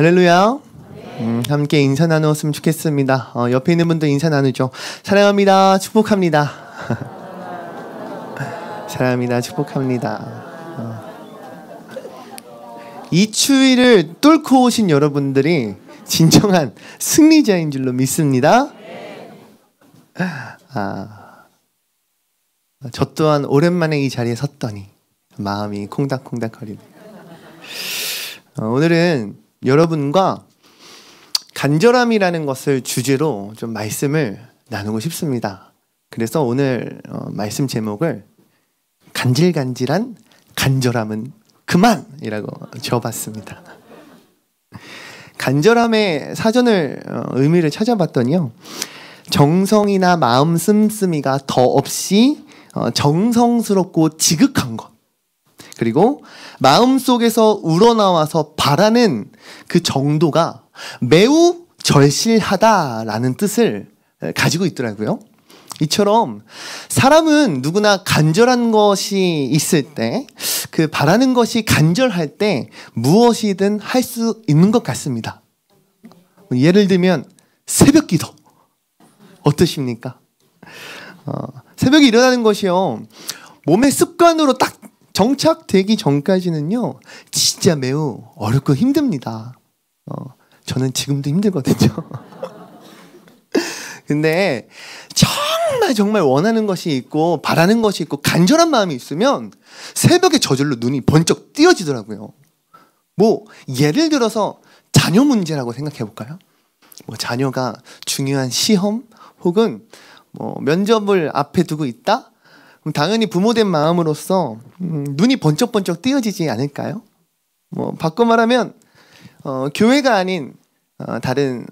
할렐루야. 함께 인사 나누었으면 좋겠습니다. 옆에 있는 분도 인사 나누죠. 사랑합니다. 축복합니다. 사랑합니다. 축복합니다. 이 추위를 뚫고 오신 여러분들이 진정한 승리자인 줄로 믿습니다. 저 또한 오랜만에 이 자리에 섰더니 마음이 콩닥콩닥거리네요. 오늘은 여러분과 간절함이라는 것을 주제로 좀 말씀을 나누고 싶습니다. 그래서 오늘 말씀 제목을 간질간질한 간절함은 그만이라고 지어봤습니다. 간절함의 사전을 의미를 찾아봤더니요, 정성이나 마음 씀씀이가 더 없이 정성스럽고 지극한 것, 그리고 마음속에서 우러나와서 바라는 그 정도가 매우 절실하다라는 뜻을 가지고 있더라고요. 이처럼 사람은 누구나 간절한 것이 있을 때, 그 바라는 것이 간절할 때 무엇이든 할 수 있는 것 같습니다. 예를 들면 새벽 기도 어떠십니까? 새벽에 일어나는 것이요, 몸의 습관으로 딱 정착되기 전까지는요 진짜 매우 어렵고 힘듭니다. 저는 지금도 힘들거든요. 근데 정말 원하는 것이 있고 바라는 것이 있고 간절한 마음이 있으면 새벽에 저절로 눈이 번쩍 띄어지더라고요. 뭐 예를 들어서 자녀 문제라고 생각해 볼까요? 자녀가 중요한 시험 혹은 면접을 앞에 두고 있다? 그럼 당연히 부모된 마음으로서 눈이 번쩍번쩍 띄어지지 않을까요? 바꿔 말하면 교회가 아닌 다른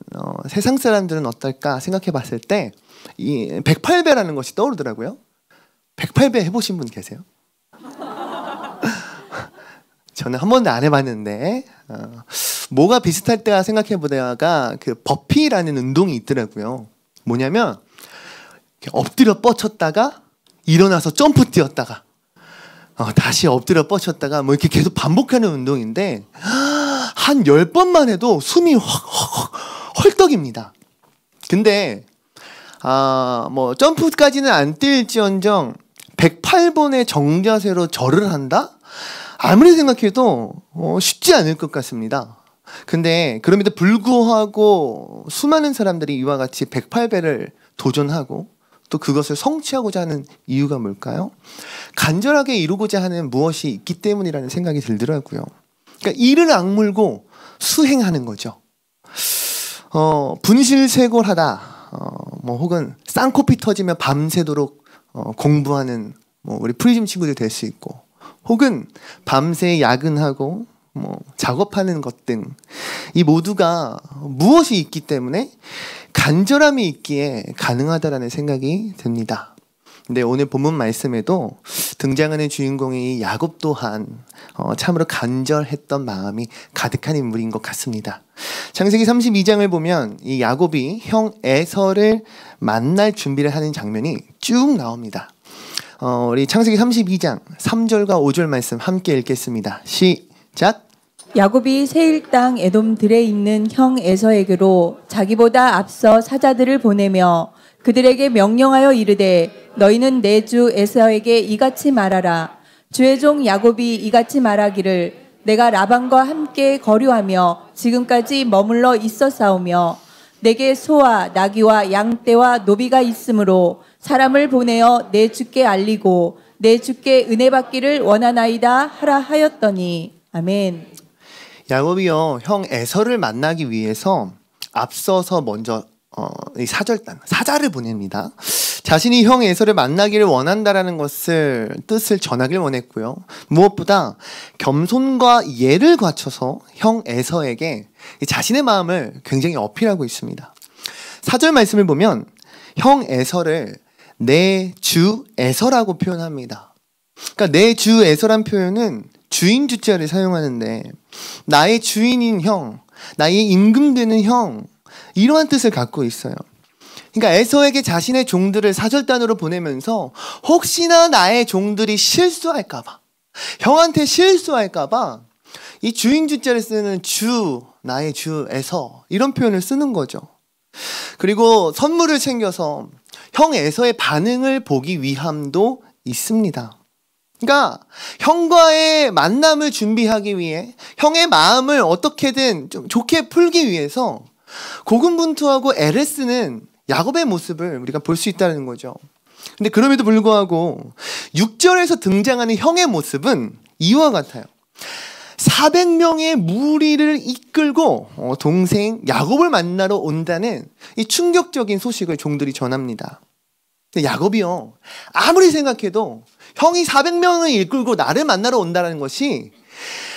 세상 사람들은 어떨까 생각해 봤을 때 이 108배라는 것이 떠오르더라고요. 108배 해보신 분 계세요? 저는 한 번도 안 해봤는데 뭐가 비슷할 때가 생각해 보다가 그 버피라는 운동이 있더라고요. 뭐냐면 엎드려 뻗쳤다가 일어나서 점프 뛰었다가 다시 엎드려 뻗쳤다가 이렇게 계속 반복하는 운동인데 한 10번만 해도 숨이 헐떡입니다. 근데 점프까지는 안 뛸지언정 108번의 정자세로 절을 한다? 아무리 생각해도 쉽지 않을 것 같습니다. 근데 그럼에도 불구하고 수많은 사람들이 이와 같이 108배를 도전하고 또 그것을 성취하고자 하는 이유가 뭘까요? 간절하게 이루고자 하는 무엇이 있기 때문이라는 생각이 들더라고요. 그러니까 이를 악물고 수행하는 거죠. 분실쇄골하다, 혹은 쌍코피 터지면 밤새도록 공부하는 우리 프리즘 친구들 될 수 있고, 혹은 밤새 야근하고 작업하는 것 등 이 모두가 무엇이 있기 때문에 간절함이 있기에 가능하다라는 생각이 듭니다. 근데 오늘 본문 말씀에도 등장하는 주인공이 야곱 또한 참으로 간절했던 마음이 가득한 인물인 것 같습니다. 창세기 32장을 보면 이 야곱이 형 에서를 만날 준비를 하는 장면이 쭉 나옵니다. 우리 창세기 32장 3절과 5절 말씀 함께 읽겠습니다. 시작. 야곱이 세일 땅 에돔들에 있는 형 에서에게로 자기보다 앞서 사자들을 보내며 그들에게 명령하여 이르되 너희는 내 주 에서에게 이같이 말하라. 주의 종 야곱이 이같이 말하기를 내가 라반과 함께 거류하며 지금까지 머물러 있었사오며 내게 소와 나귀와 양떼와 노비가 있으므로 사람을 보내어 내 주께 알리고 내 주께 은혜 받기를 원하나이다 하라 하였더니. 아멘. 야곱이요, 형 에서를 만나기 위해서 앞서서 먼저 이 사자를 보냅니다. 자신이 형 에서를 만나기를 원한다라는 뜻을 전하길 원했고요. 무엇보다 겸손과 예를 갖춰서 형 에서에게 자신의 마음을 굉장히 어필하고 있습니다. 4절 말씀을 보면 형 에서를 내 주 에서라고 표현합니다. 그러니까 내 주 에서란 표현은 주인 주자를 사용하는데 나의 주인인 형, 나의 임금되는 형, 이러한 뜻을 갖고 있어요. 그러니까 에서에게 자신의 종들을 사절단으로 보내면서 혹시나 나의 종들이 실수할까봐, 형한테 실수할까봐 이 주인 주자를 쓰는 주 나의 주 에서 이런 표현을 쓰는 거죠. 그리고 선물을 챙겨서 형 에서의 반응을 보기 위함도 있습니다. 그러니까 형과의 만남을 준비하기 위해 형의 마음을 어떻게든 좀 좋게 풀기 위해서 고군분투하고 애를 쓰는 야곱의 모습을 우리가 볼 수 있다는 거죠. 근데 그럼에도 불구하고 6절에서 등장하는 형의 모습은 이와 같아요. 400명의 무리를 이끌고 동생 야곱을 만나러 온다는 이 충격적인 소식을 종들이 전합니다. 근데 야곱이요, 아무리 생각해도 형이 400명을 이끌고 나를 만나러 온다는 것이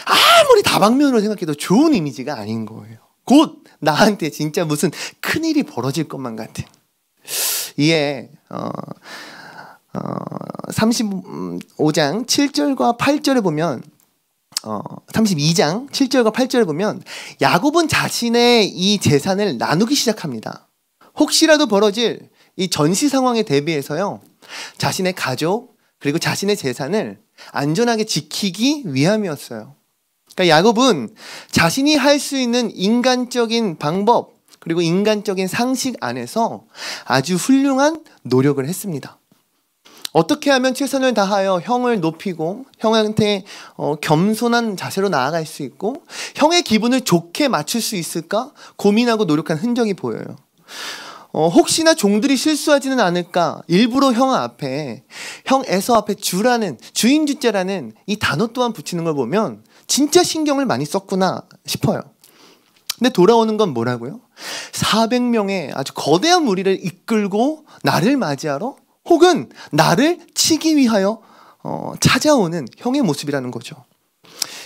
아무리 다방면으로 생각해도 좋은 이미지가 아닌 거예요. 곧 나한테 진짜 무슨 큰일이 벌어질 것만 같은. 이에 35장 7절과 8절에 보면 32장 7절과 8절에 보면 야곱은 자신의 이 재산을 나누기 시작합니다. 혹시라도 벌어질 이 전시 상황에 대비해서요, 자신의 가족 그리고 자신의 재산을 안전하게 지키기 위함이었어요. 그러니까 야곱은 자신이 할 수 있는 인간적인 방법 그리고 인간적인 상식 안에서 아주 훌륭한 노력을 했습니다. 어떻게 하면 최선을 다하여 형을 높이고 형한테 겸손한 자세로 나아갈 수 있고 형의 기분을 좋게 맞출 수 있을까 고민하고 노력한 흔적이 보여요. 혹시나 종들이 실수하지는 않을까 일부러 형 앞에, 형 에서 앞에 주인주자라는 이 단어 또한 붙이는 걸 보면 진짜 신경을 많이 썼구나 싶어요. 근데 돌아오는 건 뭐라고요? 400명의 아주 거대한 무리를 이끌고 나를 맞이하러 혹은 나를 치기 위하여 찾아오는 형의 모습이라는 거죠.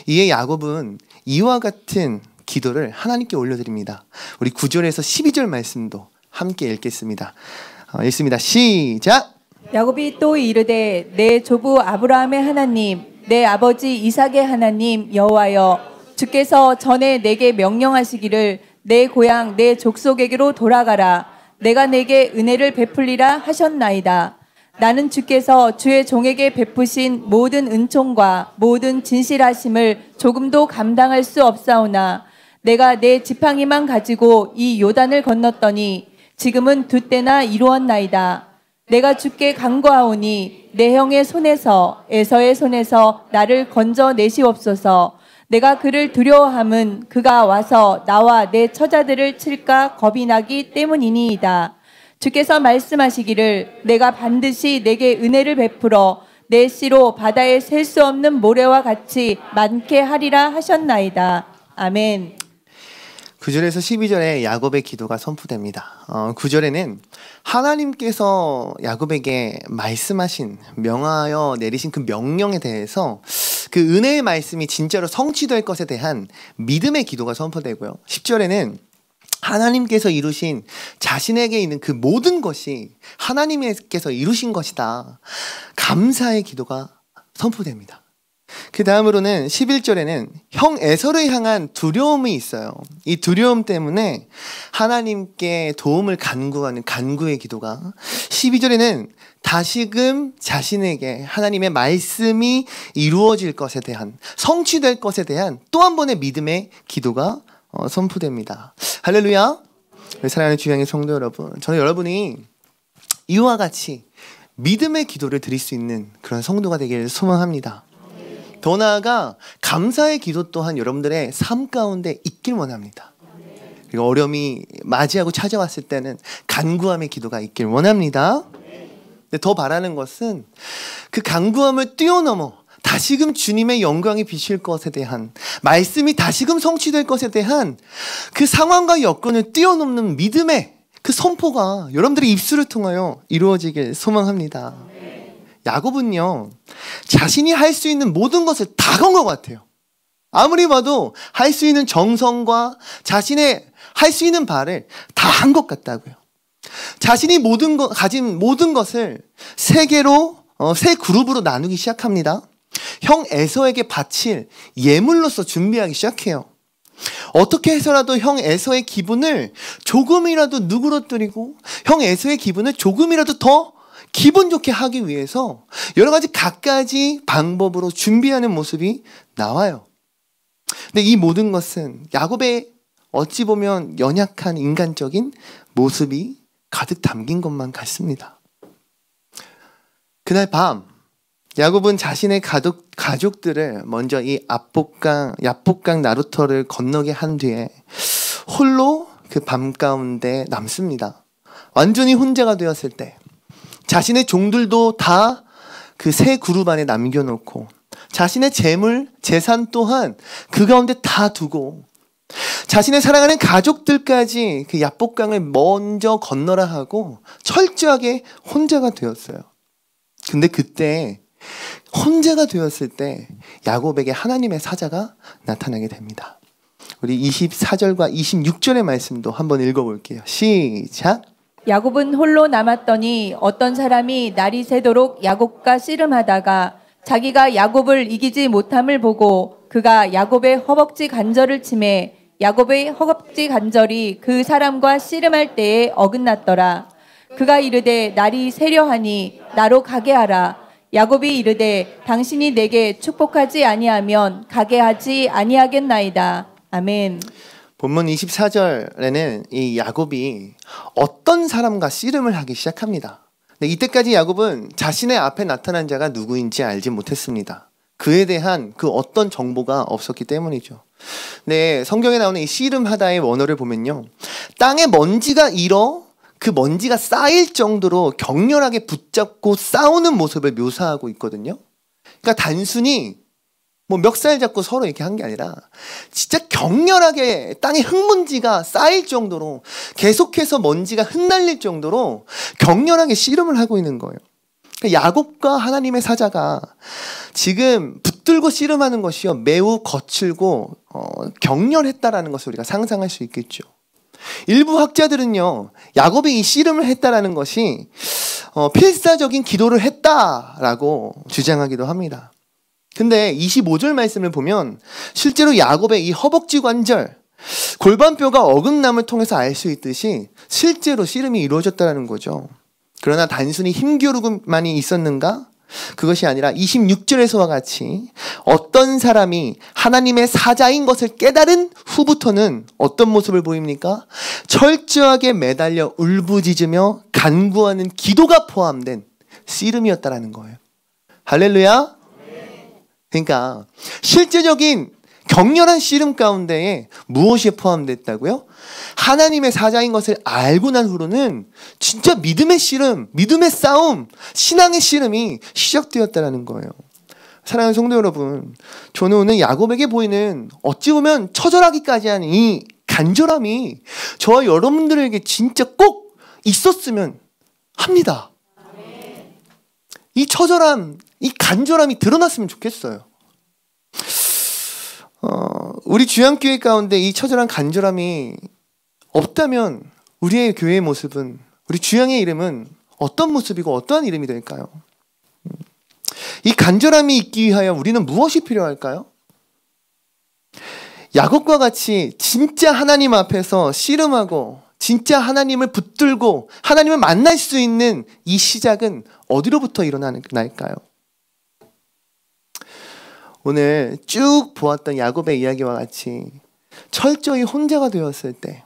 이에 야곱은 이와 같은 기도를 하나님께 올려드립니다. 우리 9절에서 12절 말씀도 함께 읽겠습니다. 읽습니다. 시작! 야곱이 또 이르되 내 조부 아브라함의 하나님 내 아버지 이삭의 하나님 여호와여, 주께서 전에 내게 명령하시기를 내 고향 내 족속에게로 돌아가라. 내가 내게 은혜를 베풀리라 하셨나이다. 나는 주께서 주의 종에게 베푸신 모든 은총과 모든 진실하심을 조금도 감당할 수 없사오나 내가 내 지팡이만 가지고 이 요단을 건넜더니 지금은 두 때나 이루었나이다. 내가 주께 간구하오니 내 형의 손에서 에서의 손에서 나를 건져내시옵소서. 내가 그를 두려워함은 그가 와서 나와 내 처자들을 칠까 겁이 나기 때문이니이다. 주께서 말씀하시기를 내가 반드시 내게 은혜를 베풀어 내 씨로 바다에 셀 수 없는 모래와 같이 많게 하리라 하셨나이다. 아멘. 9절에서 12절에 야곱의 기도가 선포됩니다. 9절에는 하나님께서 야곱에게 말씀하신, 명하여 내리신 그 명령에 대해서 그 은혜의 말씀이 진짜로 성취될 것에 대한 믿음의 기도가 선포되고요. 10절에는 하나님께서 이루신 자신에게 있는 그 모든 것이 하나님께서 이루신 것이다, 감사의 기도가 선포됩니다. 그 다음으로는 11절에는 형 에서를 향한 두려움이 있어요. 이 두려움 때문에 하나님께 도움을 간구하는 간구의 기도가, 12절에는 다시금 자신에게 하나님의 말씀이 이루어질 것에 대한, 성취될 것에 대한 또 한 번의 믿음의 기도가 선포됩니다. 할렐루야. 사랑하는 주양의 성도 여러분, 저는 여러분이 이와 같이 믿음의 기도를 드릴 수 있는 그런 성도가 되기를 소망합니다. 더 나아가 감사의 기도 또한 여러분들의 삶 가운데 있길 원합니다. 그리고 어려움이 맞이하고 찾아왔을 때는 간구함의 기도가 있길 원합니다. 근데 더 바라는 것은 그 간구함을 뛰어넘어 다시금 주님의 영광이 비칠 것에 대한, 말씀이 다시금 성취될 것에 대한 그 상황과 여건을 뛰어넘는 믿음의 그 선포가 여러분들의 입술을 통하여 이루어지길 소망합니다. 야곱은요, 자신이 할 수 있는 모든 것을 다 건 것 같아요. 아무리 봐도 할 수 있는 정성과 자신의 할 수 있는 바를 다 한 것 같다고요. 자신이 가진 모든 것을 세 그룹으로 나누기 시작합니다. 형 에서에게 바칠 예물로서 준비하기 시작해요. 어떻게 해서라도 형 에서의 기분을 조금이라도 누그러뜨리고 형 에서의 기분을 조금이라도 더 기분 좋게 하기 위해서 여러 가지 갖가지 방법으로 준비하는 모습이 나와요. 근데 이 모든 것은 야곱의 어찌 보면 연약한 인간적인 모습이 가득 담긴 것만 같습니다. 그날 밤 야곱은 자신의 가족들을 먼저 이 야복강 나루터를 건너게 한 뒤에 홀로 그 밤 가운데 남습니다. 완전히 혼자가 되었을 때 자신의 종들도 다 그 새 그룹 안에 남겨놓고 자신의 재산 또한 그 가운데 다 두고 자신의 사랑하는 가족들까지 그 야복강을 먼저 건너라 하고 철저하게 혼자가 되었어요. 근데 그때 혼자가 되었을 때 야곱에게 하나님의 사자가 나타나게 됩니다. 우리 24절과 26절의 말씀도 한번 읽어볼게요. 시작. 야곱은 홀로 남았더니 어떤 사람이 날이 새도록 야곱과 씨름하다가 자기가 야곱을 이기지 못함을 보고 그가 야곱의 허벅지 관절을 치매 야곱의 허벅지 관절이 그 사람과 씨름할 때에 어긋났더라. 그가 이르되 날이 새려하니 나로 가게 하라. 야곱이 이르되 당신이 내게 축복하지 아니하면 가게 하지 아니하겠나이다. 아멘. 본문 24절에는 이 야곱이 어떤 사람과 씨름을 하기 시작합니다. 근데 이때까지 야곱은 자신의 앞에 나타난 자가 누구인지 알지 못했습니다. 그에 대한 그 어떤 정보가 없었기 때문이죠. 네, 성경에 나오는 이 씨름하다의 원어를 보면요, 땅에 먼지가 그 먼지가 쌓일 정도로 격렬하게 붙잡고 싸우는 모습을 묘사하고 있거든요. 그러니까 단순히 뭐 멱살 잡고 서로 이렇게 한 게 아니라 진짜 격렬하게 땅에 흙먼지가 쌓일 정도로 계속해서 먼지가 흩날릴 정도로 격렬하게 씨름을 하고 있는 거예요. 그러니까 야곱과 하나님의 사자가 지금 붙들고 씨름하는 것이요 매우 거칠고 격렬했다라는 것을 우리가 상상할 수 있겠죠. 일부 학자들은요 야곱이 이 씨름을 했다라는 것이 필사적인 기도를 했다라고 주장하기도 합니다. 근데 25절 말씀을 보면 실제로 야곱의 이 허벅지 관절, 골반뼈가 어긋남을 통해서 알 수 있듯이 실제로 씨름이 이루어졌다는 거죠. 그러나 단순히 힘겨루기만이 있었는가? 그것이 아니라 26절에서와 같이 어떤 사람이 하나님의 사자인 것을 깨달은 후부터는 어떤 모습을 보입니까? 철저하게 매달려 울부짖으며 간구하는 기도가 포함된 씨름이었다라는 거예요. 할렐루야! 그러니까 실제적인 격렬한 씨름 가운데에 무엇이 포함됐다고요? 하나님의 사자인 것을 알고 난 후로는 진짜 믿음의 씨름, 믿음의 싸움, 신앙의 씨름이 시작되었다는 거예요. 사랑하는 성도 여러분, 저는 오늘 야곱에게 보이는 어찌 보면 처절하기까지 한 이 간절함이 저와 여러분들에게 진짜 꼭 있었으면 합니다. 이 처절함, 이 간절함이 드러났으면 좋겠어요. 우리 주양교회 가운데 이 처절한 간절함이 없다면 우리의 교회의 모습은, 우리 주양의 이름은 어떤 모습이고 어떠한 이름이 될까요? 이 간절함이 있기 위하여 우리는 무엇이 필요할까요? 야곱과 같이 진짜 하나님 앞에서 씨름하고 진짜 하나님을 붙들고 하나님을 만날 수 있는 이 시작은 어디로부터 일어날까요? 오늘 쭉 보았던 야곱의 이야기와 같이 철저히 혼자가 되었을 때,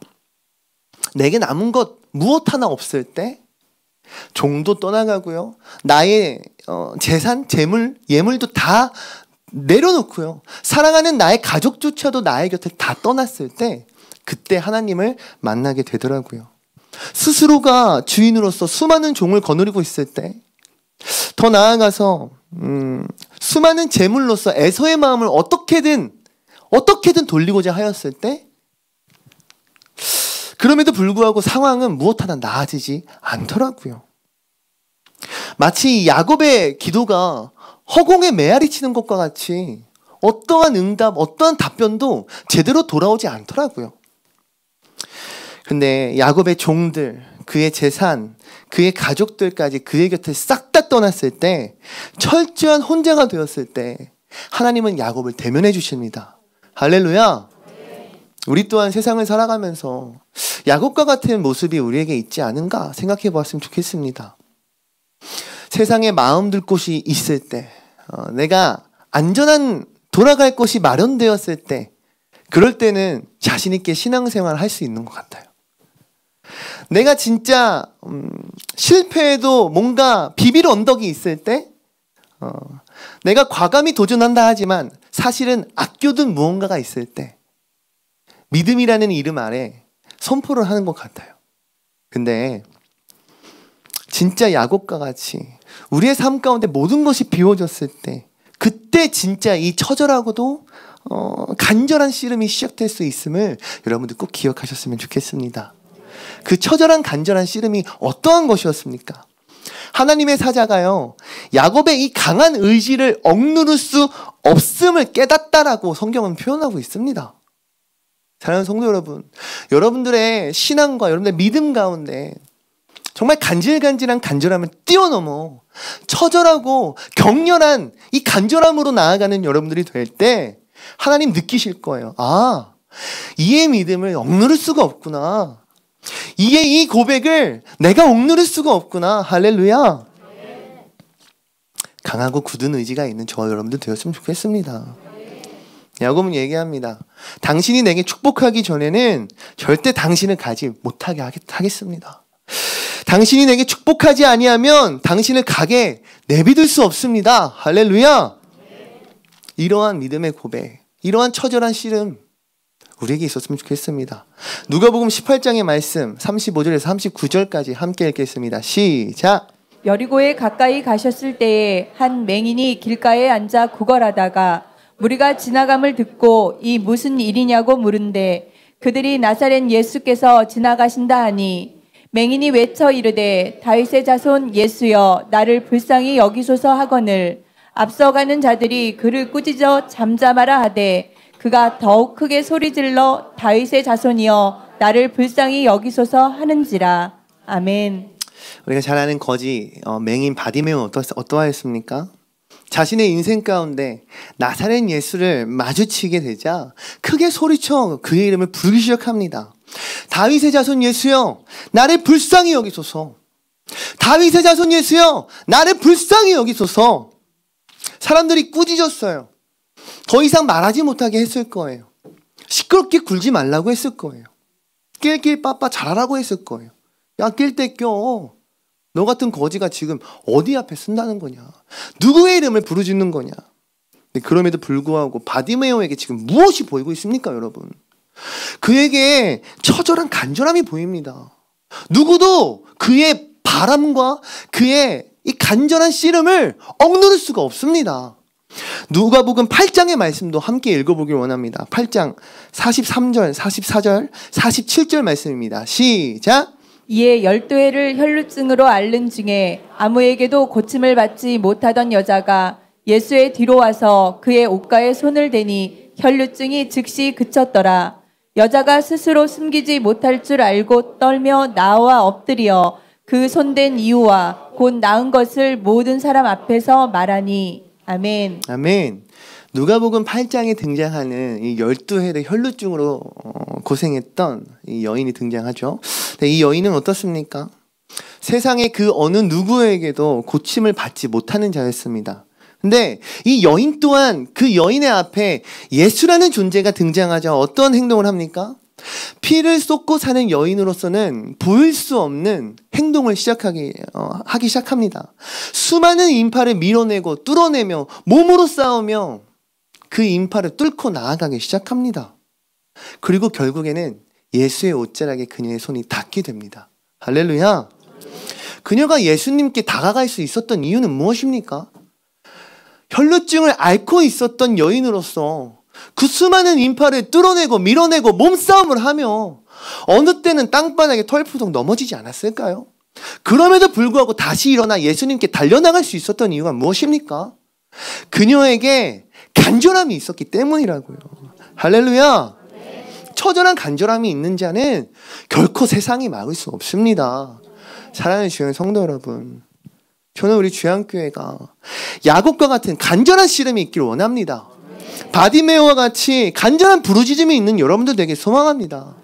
내게 남은 것 무엇 하나 없을 때, 종도 떠나가고요, 나의 재산, 재물, 예물도 다 내려놓고요, 사랑하는 나의 가족조차도 나의 곁을 다 떠났을 때, 그때 하나님을 만나게 되더라고요. 스스로가 주인으로서 수많은 종을 거느리고 있을 때, 더 나아가서 수많은 재물로서 에서의 마음을 어떻게든 돌리고자 하였을 때, 그럼에도 불구하고 상황은 무엇 하나 나아지지 않더라고요. 마치 야곱의 기도가 허공에 메아리 치는 것과 같이 어떠한 응답, 어떠한 답변도 제대로 돌아오지 않더라고요. 근데 야곱의 종들, 그의 재산, 그의 가족들까지 그의 곁을 싹 다 떠났을 때, 철저한 혼자가 되었을 때 하나님은 야곱을 대면해 주십니다. 할렐루야. 우리 또한 세상을 살아가면서 야곱과 같은 모습이 우리에게 있지 않은가 생각해 보았으면 좋겠습니다. 세상에 마음 둘 곳이 있을 때, 내가 안전한 돌아갈 곳이 마련되었을 때, 그럴 때는 자신 있게 신앙생활을 할 수 있는 것 같아요. 내가 진짜 실패해도 뭔가 비빌 언덕이 있을 때 내가 과감히 도전한다 하지만 사실은 아껴둔 무언가가 있을 때 믿음이라는 이름 아래 선포를 하는 것 같아요. 근데 진짜 야곱과 같이 우리의 삶 가운데 모든 것이 비워졌을 때 그때 진짜 이 처절하고도 간절한 씨름이 시작될 수 있음을 여러분들 꼭 기억하셨으면 좋겠습니다. 그 처절한 간절한 씨름이 어떠한 것이었습니까? 하나님의 사자가요, 야곱의 이 강한 의지를 억누를 수 없음을 깨닫다라고 성경은 표현하고 있습니다. 사랑하는 성도 여러분, 여러분들의 신앙과 여러분들의 믿음 가운데 정말 간질간질한 간절함을 뛰어넘어 처절하고 격렬한 이 간절함으로 나아가는 여러분들이 될 때 하나님 느끼실 거예요. 아, 이의 믿음을 억누를 수가 없구나. 이의 이 고백을 내가 억누를 수가 없구나. 할렐루야. 강하고 굳은 의지가 있는 저와 여러분들 되었으면 좋겠습니다. 야곱은 얘기합니다. 당신이 내게 축복하기 전에는 절대 당신을 가지 못하게 하겠습니다. 당신이 내게 축복하지 아니하면 당신을 가게 내비둘 수 없습니다. 할렐루야. 이러한 믿음의 고백, 이러한 처절한 씨름 우리에게 있었으면 좋겠습니다. 누가복음 18장의 말씀 35절에서 39절까지 함께 읽겠습니다. 시작. 여리고에 가까이 가셨을 때에 한 맹인이 길가에 앉아 구걸하다가 무리가 지나감을 듣고 이 무슨 일이냐고 물은데 그들이 나사렛 예수께서 지나가신다 하니 맹인이 외쳐 이르되 다윗의 자손 예수여 나를 불쌍히 여기소서 하거늘 앞서가는 자들이 그를 꾸짖어 잠잠하라 하되 그가 더욱 크게 소리질러 다윗의 자손이여 나를 불쌍히 여기소서 하는지라. 아멘. 우리가 잘 아는 거지 맹인 바디메오는 어떠하였습니까? 자신의 인생 가운데 나사렛 예수를 마주치게 되자 크게 소리쳐 그의 이름을 부르기 시작합니다. 다윗의 자손 예수여 나를 불쌍히 여기소서. 다윗의 자손 예수여 나를 불쌍히 여기소서. 사람들이 꾸짖었어요. 더 이상 말하지 못하게 했을 거예요. 시끄럽게 굴지 말라고 했을 거예요. 낄낄 빠빠 잘하라고 했을 거예요. 야, 낄 때 껴. 너 같은 거지가 지금 어디 앞에 쓴다는 거냐. 누구의 이름을 부르짖는 거냐. 그럼에도 불구하고 바디메오에게 지금 무엇이 보이고 있습니까, 여러분? 그에게 처절한 간절함이 보입니다. 누구도 그의 바람과 그의 이 간절한 씨름을 억누를 수가 없습니다. 누가복음 8장의 말씀도 함께 읽어보길 원합니다. 8장 43절, 44절, 47절 말씀입니다. 시작! 이에 12해를 혈루증으로 앓는 중에 아무에게도 고침을 받지 못하던 여자가 예수의 뒤로 와서 그의 옷가에 손을 대니 혈루증이 즉시 그쳤더라. 여자가 스스로 숨기지 못할 줄 알고 떨며 나와 엎드려 그 손댄 이유와 곧 나은 것을 모든 사람 앞에서 말하니. 아멘. 아멘. 누가복음 8장에 등장하는 이 12해의 혈루증으로 고생했던 이 여인이 등장하죠. 이 여인은 어떻습니까? 세상의 그 어느 누구에게도 고침을 받지 못하는 자였습니다. 근데 이 여인 또한 그 여인의 앞에 예수라는 존재가 등장하자 어떤 행동을 합니까? 피를 쏟고 사는 여인으로서는 보일 수 없는 행동을 하기 시작합니다. 수많은 인파를 밀어내고 뚫어내며 몸으로 싸우며 그 인파를 뚫고 나아가기 시작합니다. 그리고 결국에는 예수의 옷자락에 그녀의 손이 닿게 됩니다. 할렐루야. 그녀가 예수님께 다가갈 수 있었던 이유는 무엇입니까? 혈루증을 앓고 있었던 여인으로서 그 수많은 인파를 뚫어내고 밀어내고 몸싸움을 하며 어느 때는 땅바닥에 털푸둥 넘어지지 않았을까요? 그럼에도 불구하고 다시 일어나 예수님께 달려나갈 수 있었던 이유가 무엇입니까? 그녀에게 간절함이 있었기 때문이라고요. 할렐루야. 처절한 간절함이 있는 자는 결코 세상이 막을 수 없습니다. 사랑하는 주의 성도 여러분, 저는 우리 주양교회가 야곱과 같은 간절한 씨름이 있기를 원합니다. 바디메오와 같이 간절한 부르짖음이 있는 여러분들 되게 소망합니다.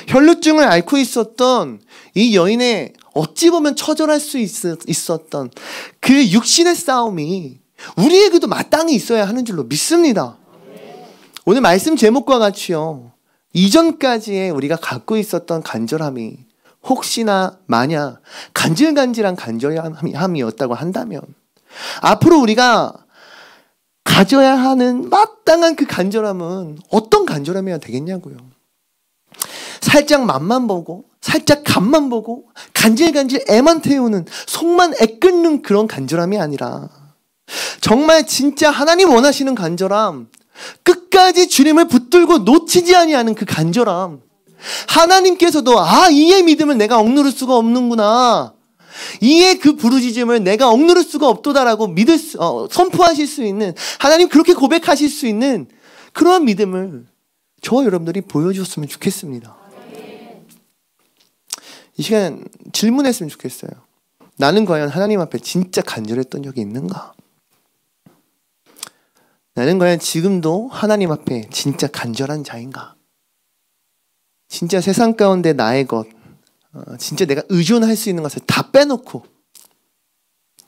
혈루증을 앓고 있었던 이 여인의 어찌 보면 처절할 수 있었던 그 육신의 싸움이 우리에게도 마땅히 있어야 하는 줄로 믿습니다. 오늘 말씀 제목과 같이요. 이전까지의 우리가 갖고 있었던 간절함이 혹시나 만약 간질간질한 간절함이었다고 한다면 앞으로 우리가 가져야 하는 마땅한 그 간절함은 어떤 간절함이어야 되겠냐고요. 살짝 맛만 보고 살짝 간만 보고 간질간질 애만 태우는 속만 애끓는 그런 간절함이 아니라 정말 진짜 하나님 원하시는 간절함, 끝까지 주님을 붙들고 놓치지 아니하는 그 간절함, 하나님께서도 이의 믿음을 내가 억누를 수가 없는구나, 이의 그 부르짖음을 내가 억누를 수가 없도다라고 선포하실 수 있는, 하나님 그렇게 고백하실 수 있는 그러한 믿음을 저와 여러분들이 보여주셨으면 좋겠습니다. 이 시간 질문했으면 좋겠어요. 나는 과연 하나님 앞에 진짜 간절했던 적이 있는가? 나는 과연 지금도 하나님 앞에 진짜 간절한 자인가? 진짜 세상 가운데 나의 것, 진짜 내가 의존할 수 있는 것을 다 빼놓고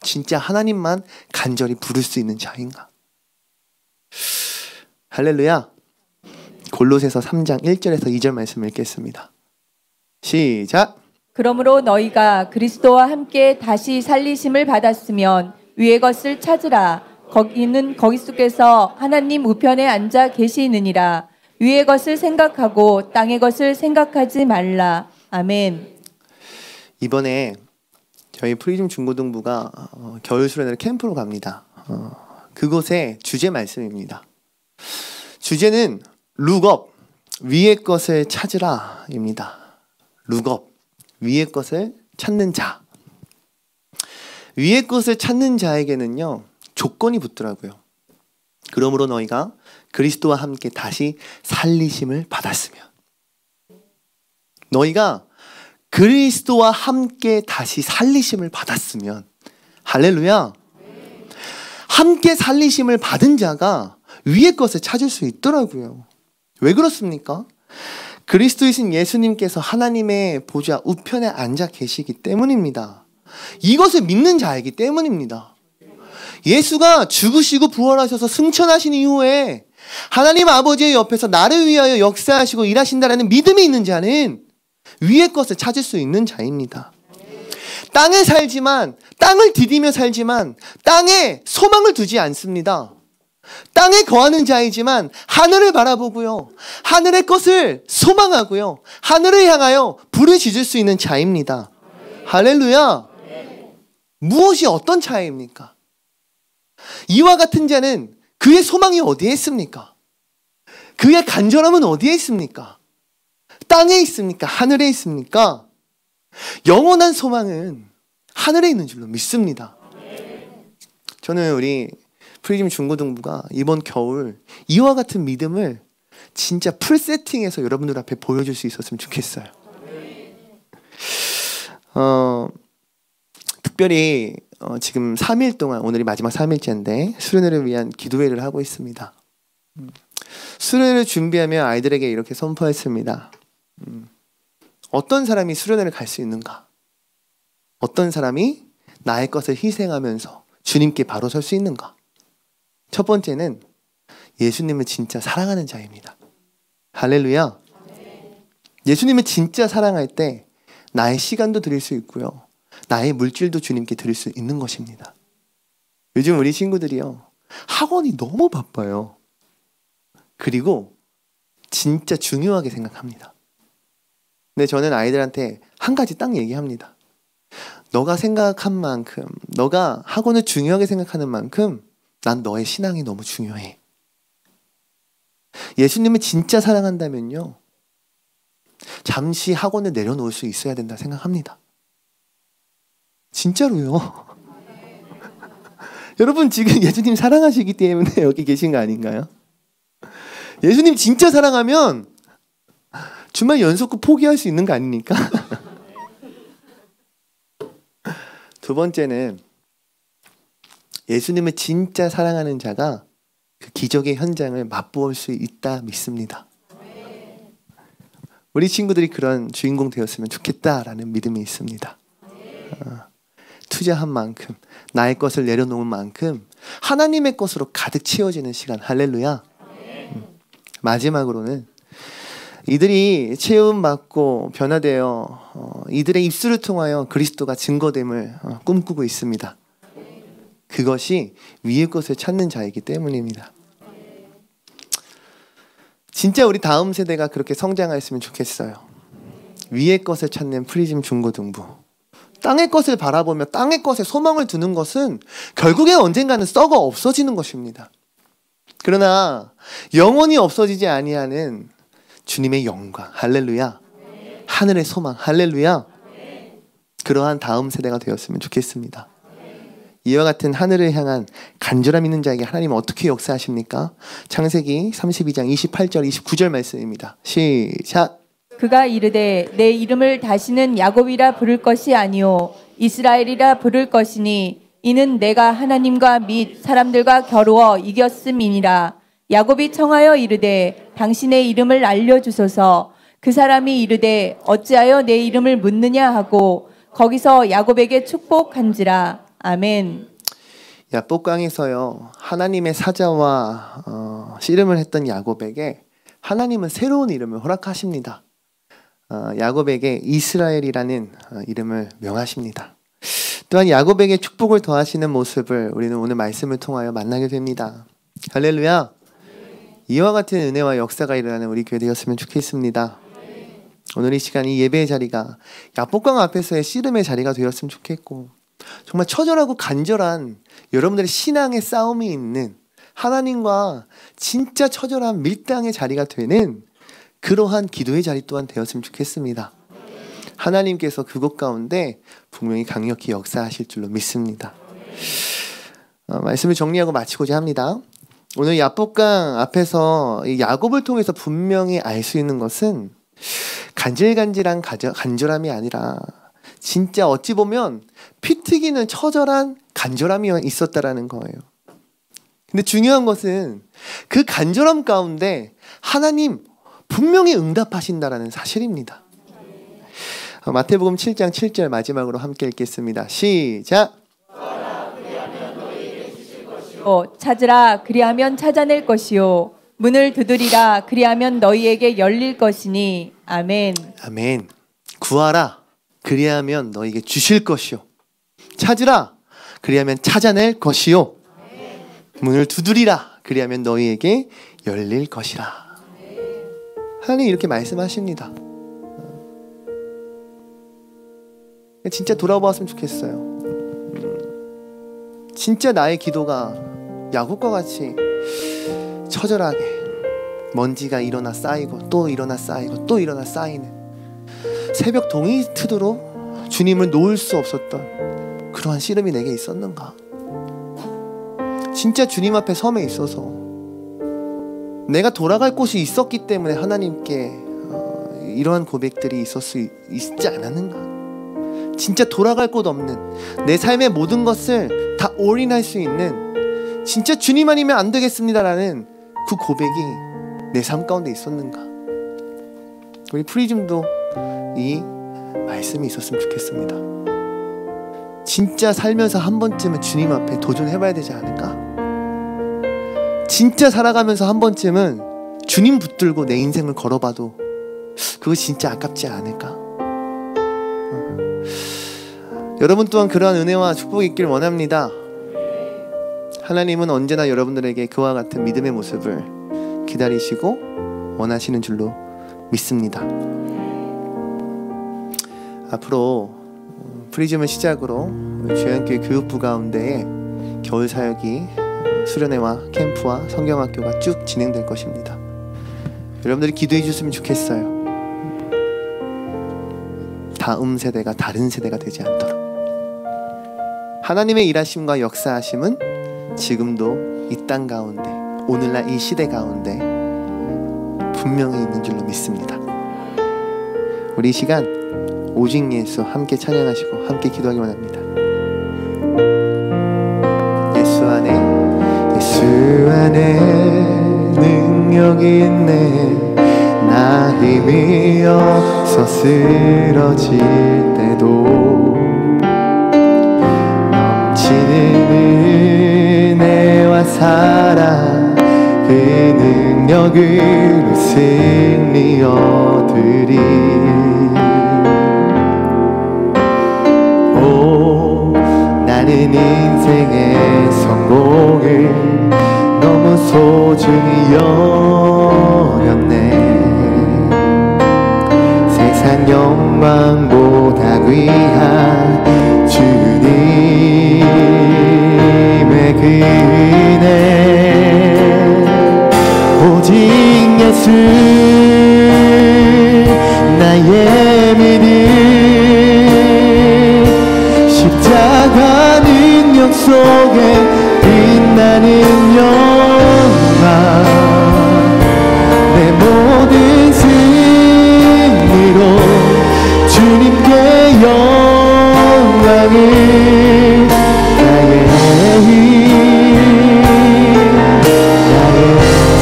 진짜 하나님만 간절히 부를 수 있는 자인가? 할렐루야. 골로새서 3장 1절에서 2절 말씀을 읽겠습니다. 시작. 그러므로 너희가 그리스도와 함께 다시 살리심을 받았으면 위의 것을 찾으라. 거기는 거기수께서 하나님 우편에 앉아 계시느니라. 위의 것을 생각하고 땅의 것을 생각하지 말라. 아멘. 이번에 저희 프리즘 중고등부가 겨울 수련회 캠프로 갑니다. 그곳의 주제 말씀입니다. 주제는 룩업, 위의 것을 찾으라입니다. 룩업, 위의 것을 찾는 자. 위의 것을 찾는 자에게는요, 조건이 붙더라고요. 그러므로 너희가 그리스도와 함께 다시 살리심을 받았으면. 너희가 그리스도와 함께 다시 살리심을 받았으면. 할렐루야. 함께 살리심을 받은 자가 위의 것을 찾을 수 있더라고요. 왜 그렇습니까? 그리스도이신 예수님께서 하나님의 보좌 우편에 앉아 계시기 때문입니다. 이것을 믿는 자이기 때문입니다. 예수가 죽으시고 부활하셔서 승천하신 이후에 하나님 아버지의 옆에서 나를 위하여 역사하시고 일하신다라는 믿음이 있는 자는 위의 것을 찾을 수 있는 자입니다. 땅에 살지만, 땅을 디디며 살지만 땅에 소망을 두지 않습니다. 땅에 거하는 자이지만 하늘을 바라보고요, 하늘의 것을 소망하고요, 하늘을 향하여 부르짖을 수 있는 자입니다. 할렐루야. 무엇이 어떤 차이입니까? 이와 같은 자는 그의 소망이 어디에 있습니까? 그의 간절함은 어디에 있습니까? 땅에 있습니까? 하늘에 있습니까? 영원한 소망은 하늘에 있는 줄로 믿습니다. 저는 우리 프리즘 중고등부가 이번 겨울 이와 같은 믿음을 진짜 풀 세팅해서 여러분들 앞에 보여줄 수 있었으면 좋겠어요. 특별히 지금 3일 동안, 오늘이 마지막 3일째인데 수련회를 위한 기도회를 하고 있습니다. 수련회를 준비하며 아이들에게 이렇게 선포했습니다. 어떤 사람이 수련회를 갈 수 있는가? 어떤 사람이 나의 것을 희생하면서 주님께 바로 설 수 있는가? 첫 번째는 예수님을 진짜 사랑하는 자입니다. 할렐루야. 예수님을 진짜 사랑할 때 나의 시간도 드릴 수 있고요, 나의 물질도 주님께 드릴 수 있는 것입니다. 요즘 우리 친구들이요, 학원이 너무 바빠요. 그리고 진짜 중요하게 생각합니다. 근데 저는 아이들한테 한 가지 딱 얘기합니다. 너가 생각한 만큼, 너가 학원을 중요하게 생각하는 만큼 난 너의 신앙이 너무 중요해. 예수님을 진짜 사랑한다면요, 잠시 학원을 내려놓을 수 있어야 된다 생각합니다. 진짜로요. 여러분 지금 예수님 사랑하시기 때문에 여기 계신 거 아닌가요? 예수님 진짜 사랑하면 주말 연속극 포기할 수 있는 거 아닙니까? 두 번째는 예수님을 진짜 사랑하는 자가 그 기적의 현장을 맛보을 수 있다 믿습니다. 우리 친구들이 그런 주인공 되었으면 좋겠다라는 믿음이 있습니다. 투자한 만큼, 나의 것을 내려놓은 만큼 하나님의 것으로 가득 채워지는 시간. 할렐루야. 마지막으로는 이들이 체험받고 변화되어 이들의 입술을 통하여 그리스도가 증거됨을 꿈꾸고 있습니다. 그것이 위의 것을 찾는 자이기 때문입니다. 진짜 우리 다음 세대가 그렇게 성장하였으면 좋겠어요. 위의 것을 찾는 프리즘 중고등부. 땅의 것을 바라보며 땅의 것에 소망을 두는 것은 결국엔 언젠가는 썩어 없어지는 것입니다. 그러나 영원히 없어지지 아니하는 주님의 영광, 할렐루야, 하늘의 소망, 할렐루야, 그러한 다음 세대가 되었으면 좋겠습니다. 이와 같은 하늘을 향한 간절함 있는 자에게 하나님은 어떻게 역사하십니까? 창세기 32장 28절 29절 말씀입니다. 시작. 그가 이르되 내 이름을 다시는 야곱이라 부를 것이 아니요 이스라엘이라 부를 것이니 이는 내가 하나님과 및 사람들과 겨루어 이겼음이니라. 야곱이 청하여 이르되 당신의 이름을 알려주소서. 그 사람이 이르되 어찌하여 내 이름을 묻느냐 하고 거기서 야곱에게 축복한지라. 아멘. 야복강에서요 하나님의 사자와 씨름을 했던 야곱에게 하나님은 새로운 이름을 허락하십니다. 야곱에게 이스라엘이라는 이름을 명하십니다. 또한 야곱에게 축복을 더하시는 모습을 우리는 오늘 말씀을 통하여 만나게 됩니다. 할렐루야. 이와 같은 은혜와 역사가 일어나는 우리 교회 되었으면 좋겠습니다. 오늘 이 시간 이 예배의 자리가 야복강 앞에서의 씨름의 자리가 되었으면 좋겠고, 정말 처절하고 간절한 여러분들의 신앙의 싸움이 있는 하나님과 진짜 처절한 밀당의 자리가 되는 그러한 기도의 자리 또한 되었으면 좋겠습니다. 하나님께서 그곳 가운데 분명히 강력히 역사하실 줄로 믿습니다. 말씀을 정리하고 마치고자 합니다. 오늘 야복강 앞에서 이 야곱을 통해서 분명히 알 수 있는 것은 간질간질한 간절함이 아니라 진짜 어찌 보면 피 튀기는 처절한 간절함이 있었다라는 거예요. 근데 중요한 것은 그 간절함 가운데 하나님 분명히 응답하신다라는 사실입니다. 마태복음 7장 7절 마지막으로 함께 읽겠습니다. 시작. 찾으라 그리하면 찾아낼 것이요 문을 두드리라 그리하면 너희에게 열릴 것이니. 아멘. 아멘. 구하라 그리하면 너희에게 주실 것이요 찾으라 그리하면 찾아낼 것이요 문을 두드리라 그리하면 너희에게 열릴 것이라. 하나님 이렇게 말씀하십니다. 진짜 돌아보았으면 좋겠어요. 진짜 나의 기도가 야곱과 같이 처절하게 먼지가 일어나 쌓이고 또 일어나 쌓이고 또 일어나 쌓이는 새벽 동이 트도록 주님을 놓을 수 없었던 그러한 씨름이 내게 있었는가? 진짜 주님 앞에 섬에 있어서 내가 돌아갈 곳이 있었기 때문에 하나님께 이러한 고백들이 있지 않았는가? 진짜 돌아갈 곳 없는 내 삶의 모든 것을 다 올인할 수 있는 진짜 주님 아니면 안 되겠습니다라는 그 고백이 내 삶 가운데 있었는가? 우리 프리즘도 이 말씀이 있었으면 좋겠습니다. 진짜 살면서 한 번쯤은 주님 앞에 도전해봐야 되지 않을까? 진짜 살아가면서 한 번쯤은 주님 붙들고 내 인생을 걸어봐도 그거 진짜 아깝지 않을까? 여러분 또한 그러한 은혜와 축복이 있길 원합니다. 하나님은 언제나 여러분들에게 그와 같은 믿음의 모습을 기다리시고 원하시는 줄로 믿습니다. 앞으로 프리즘을 시작으로 주연교회 교육부 가운데에 겨울 사역이 수련회와 캠프와 성경학교가 쭉 진행될 것입니다. 여러분들이 기도해 주셨으면 좋겠어요. 다음 세대가 다른 세대가 되지 않도록 하나님의 일하심과 역사하심은 지금도 이 땅 가운데 오늘날 이 시대 가운데 분명히 있는 줄로 믿습니다. 우리 이 시간 오직 예수 함께 찬양하시고 함께 기도하기 원합니다. 예수 안에 능력이 있네. 나 힘이 없어 쓰러질 때도 넘치는 은혜와 사랑 그 능력 능력을 승리 얻으리. 오, 나는 인생의 성공을 너무 소중히 여겼네. 세상 영광보다 귀한 주님의 그 은혜, 오직 예수 나의 믿음, 십자가 능력 속에 빛나는 영광, 내 모든 승리로 주님께 영광을, 나의 힘 나의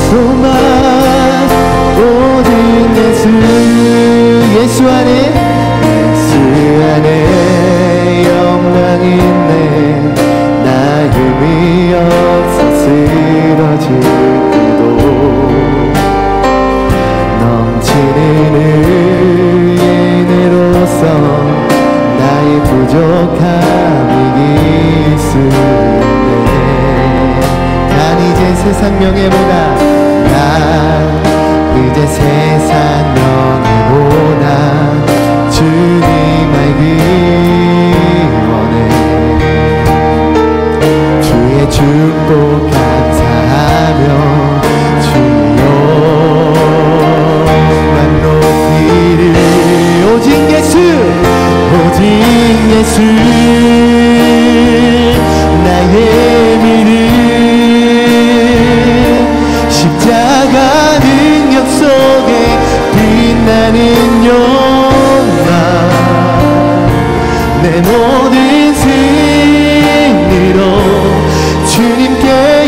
소망, 모든 예수, 예수 안에, 예수 안에 영광 있네. 나 힘이 없어 쓰러질 때도 넘치는 은혜로서 나의 부족함 이길 수 있네. 난 이제 세상 명예보다, 난 이제 세상 명예보다 주님 알기 원해. 주의 축복 감사하며 주여 만 높이를. 오직 예수, 오직 예수 나의 믿음, 십자가 능력 속에 빛나는 영광, 내 모든 승리로 주님께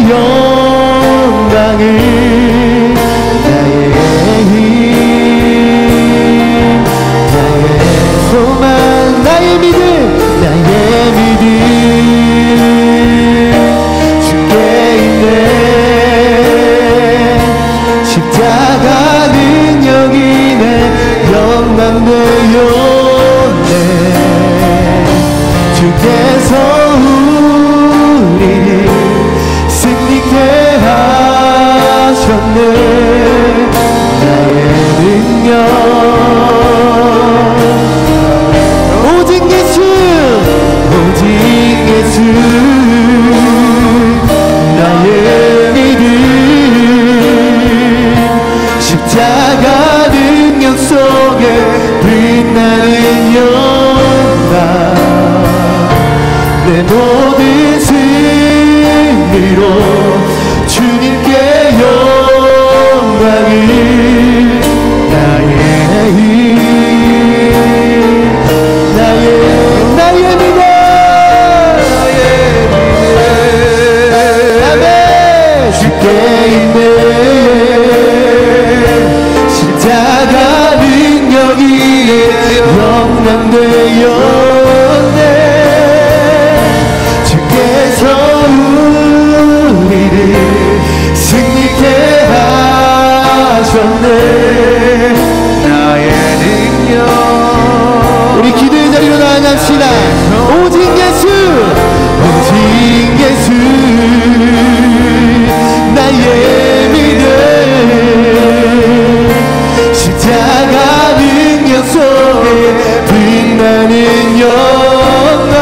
영광을, 나의 힘 나의 소망, 나의 믿음, 나의 믿음 주께 있네. 십자가 능력이 내 영광 되었네. 주께서 우리를 승리케 하셨네. 나의 능력, 오직 예수, 오직 예수 나의 믿음, 십자가 능력 속에 빛나는 영광, 내 모든 승리로 주님께 영광을, 나의 힘 나의 믿음, 나의 믿음, 아멘. 주께 있네. 십자가 능력이 영광 되었네. 주께서 우리를 승리케 하셨네. 나의 능력, 우리 기도의 자리로 나아갑시다. 오직 예수, 오직 예수 나의 믿음, 십자가 능력 속에 빛나는 영광,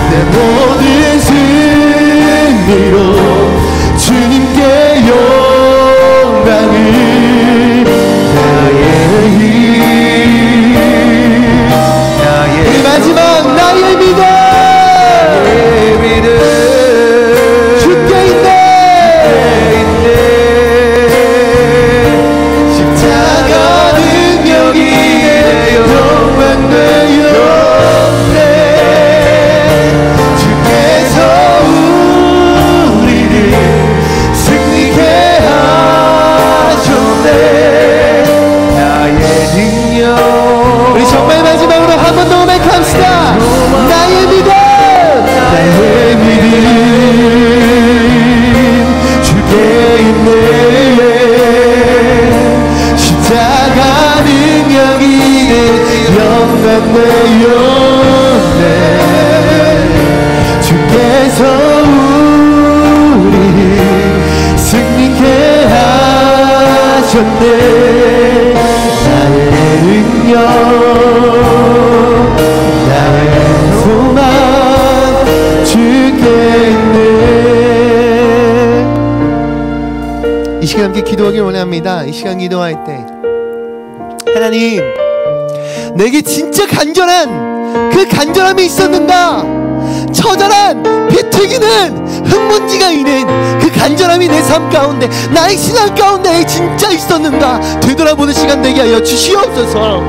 내 모든 승리로 주님께 영광을, 나의 힘 나의 우리 마지막 나의 믿음, 주께 있네. 십자가 능력이 영광 되었네. 주께서 우리를 승리케 하셨네. 나의 힘 내었네. 주께서 우리 승리케 하셨네. 나의 능력 나의 소망 주께 있네. 이 시간 함께 기도하길 원합니다. 이 시간 기도할 때 하나님, 내게 진짜 간절한 그 간절함이 있었는가? 처절한 피 튀기는 흙먼지가 있는 그 간절함이 내 삶 가운데, 나의 신앙 가운데 진짜 있었는가? 되돌아보는 시간 되게 하여 주시옵소서.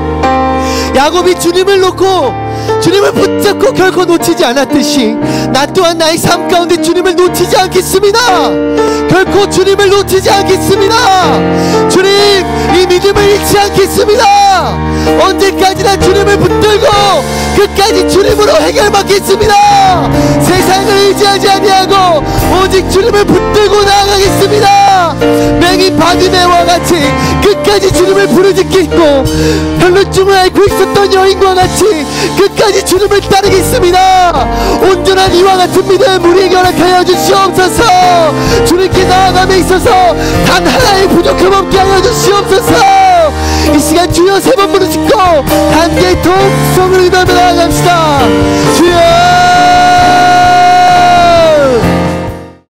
야곱이 주님을 놓고 주님을 붙잡고 결코 놓치지 않았듯이 나 또한 나의 삶 가운데 주님을 놓치지 않겠습니다. 결코 주님을 놓치지 않겠습니다. 주님, 이 믿음을 잃지 않겠습니다. 언제까지나 주님을 붙들고 끝까지 주님으로 해결받겠습니다. 세상을 의지하지 아니하고 오직 주님을 붙들고 나아가겠습니다. 맹인 바디메와 같이 끝까지 주님을 부르짖겠고 혈루증을 앓고 있었던 여인과 같이 끝까지 주님을 따르겠습니다. 온전한 이와 같은 믿음 우리에게 허락하여 주시옵소서. 주님께 나아감에 있어서 단 하나의 부족함 없게 하여 주시옵소서. 이 시간 주여 세 번 부르짖고 함께 통성을 의도하며 나아갑시다.